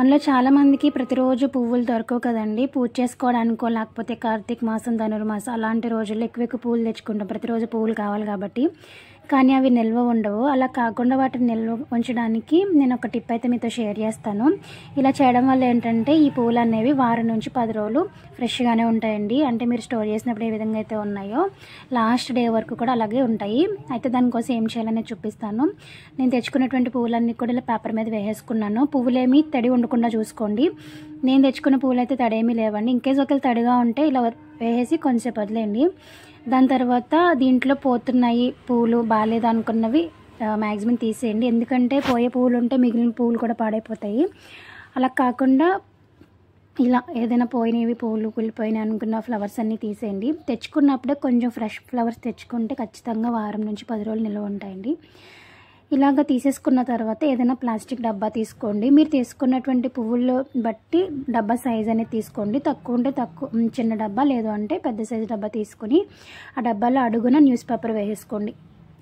మనలో చాలామందికి ప్రతిరోజు పువ్వులు దొరకవు కదండి. పూజ చేసుకోవడానికో లేకపోతే కార్తీక మాసం, ధనుర్మాసం అలాంటి రోజుల్లో ఎక్కువ పువ్వులు తెచ్చుకుంటాం. ప్రతిరోజు పువ్వులు కావాలి కాబట్టి. కానీ అవి నిల్వ ఉండవు. అలా కాకుండా వాటిని నిల్వ ఉంచడానికి నేను ఒక టిప్ అయితే మీతో షేర్ చేస్తాను. ఇలా చేయడం వల్ల ఏంటంటే ఈ పువ్వులు అనేవి వారం నుంచి 10 రోజులు ఫ్రెష్గానే ఉంటాయండి. అంటే మీరు స్టోర్ చేసినప్పుడు ఏ విధంగా అయితే ఉన్నాయో లాస్ట్ డే వరకు కూడా అలాగే ఉంటాయి. అయితే దానికోసం ఏం చేయాలనేది చూపిస్తాను. నేను తెచ్చుకున్నటువంటి పువ్వులన్నీ కూడా ఇలా పేపర్ మీద వేసేసుకున్నాను. పువ్వులేమి తడి ఉండకుండా చూసుకోండి. నేను తెచ్చుకున్న పువ్వులు అయితే తడేమీ లేవండి. ఇన్కేస్ ఒకవేళ తడిగా ఉంటే ఇలా వేసేసి కొంచెంసేపు వదిలేయండి. దాని తర్వాత దీంట్లో పోతున్నాయి పువ్వులు బాగాలేదు అనుకున్నవి మ్యాక్సిమం తీసేయండి. ఎందుకంటే పోయే పువ్వులు ఉంటే మిగిలిన పువ్వులు కూడా పాడైపోతాయి. అలా కాకుండా ఇలా ఏదైనా పోయినవి పువ్వులు కుళ్ళిపోయినాయి అనుకున్న ఫ్లవర్స్ అన్నీ తీసేయండి. తెచ్చుకున్నప్పుడే కొంచెం ఫ్రెష్ ఫ్లవర్స్ తెచ్చుకుంటే ఖచ్చితంగా వారం నుంచి 10 రోజులు నిల్వ ఉంటాయండి. ఇలాగ తీసేసుకున్న తర్వాత ఏదైనా ప్లాస్టిక్ డబ్బా తీసుకోండి. మీరు తీసుకున్నటువంటి పువ్వులు బట్టి డబ్బా సైజ్ అనేది తీసుకోండి. తక్కువ ఉంటే తక్కువ చిన్న డబ్బా, లేదు అంటే పెద్ద సైజు డబ్బా తీసుకుని ఆ డబ్బాలో అడుగున న్యూస్ పేపర్ వేసేసుకోండి.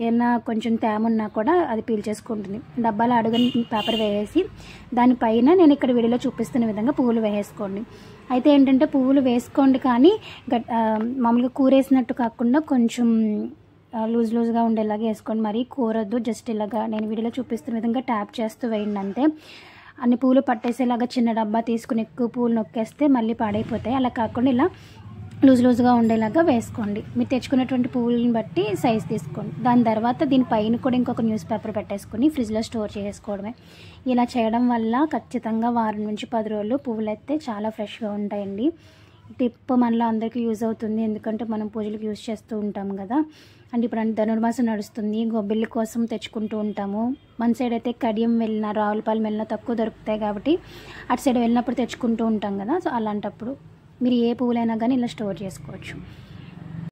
ఏమైనా కొంచెం తేమ ఉన్నా కూడా అది పీల్చేసుకుంటుంది. డబ్బాలో అడుగున పేపర్ వేసేసి దానిపైన నేను ఇక్కడ వీడియోలో చూపిస్తున్న విధంగా పువ్వులు వేసేసుకోండి. అయితే ఏంటంటే పువ్వులు వేసుకోండి కానీ మామూలుగా కూరేసినట్టు కాకుండా కొంచెం లూజ్గా ఉండేలాగా వేసుకోండి. మరీ కూరద్దు. జస్ట్ ఇలాగా నేను వీడియోలో చూపిస్తున్న విధంగా ట్యాప్ చేస్తూ వేయండి అంతే. అన్ని పూలు పట్టేసేలాగా చిన్న డబ్బా తీసుకుని ఎక్కువ పూలు నొక్కేస్తే మళ్ళీ పాడైపోతాయి. అలా కాకుండా ఇలా లూజ్గా ఉండేలాగా వేసుకోండి. మీరు తెచ్చుకున్నటువంటి పువ్వులను బట్టి సైజ్ తీసుకోండి. దాని తర్వాత దీనిపైన కూడా ఇంకొక న్యూస్ పేపర్ పెట్టేసుకుని ఫ్రిడ్జ్లో స్టోర్ చేసుకోవడమే. ఇలా చేయడం వల్ల ఖచ్చితంగా వారం నుంచి 10 రోజులు పువ్వులు అయితే చాలా ఫ్రెష్గా ఉంటాయండి. టిప్ మనలో అందరికీ యూజ్ అవుతుంది. ఎందుకంటే మనం పూజలకు యూజ్ చేస్తూ ఉంటాం కదా. అంటే ఇప్పుడు ధనుర్మాసం నడుస్తుంది, గొబ్బిళ్ళ కోసం తెచ్చుకుంటూ ఉంటాము. మన సైడ్ అయితే కడియం వెళ్ళినా రావులపాలెం వెళ్ళినా తక్కువ దొరుకుతాయి కాబట్టి అటు సైడ్ వెళ్ళినప్పుడు తెచ్చుకుంటూ ఉంటాం కదా. సో అలాంటప్పుడు మీరు ఏ పువ్వులైనా కానీ ఇలా స్టోర్ చేసుకోవచ్చు.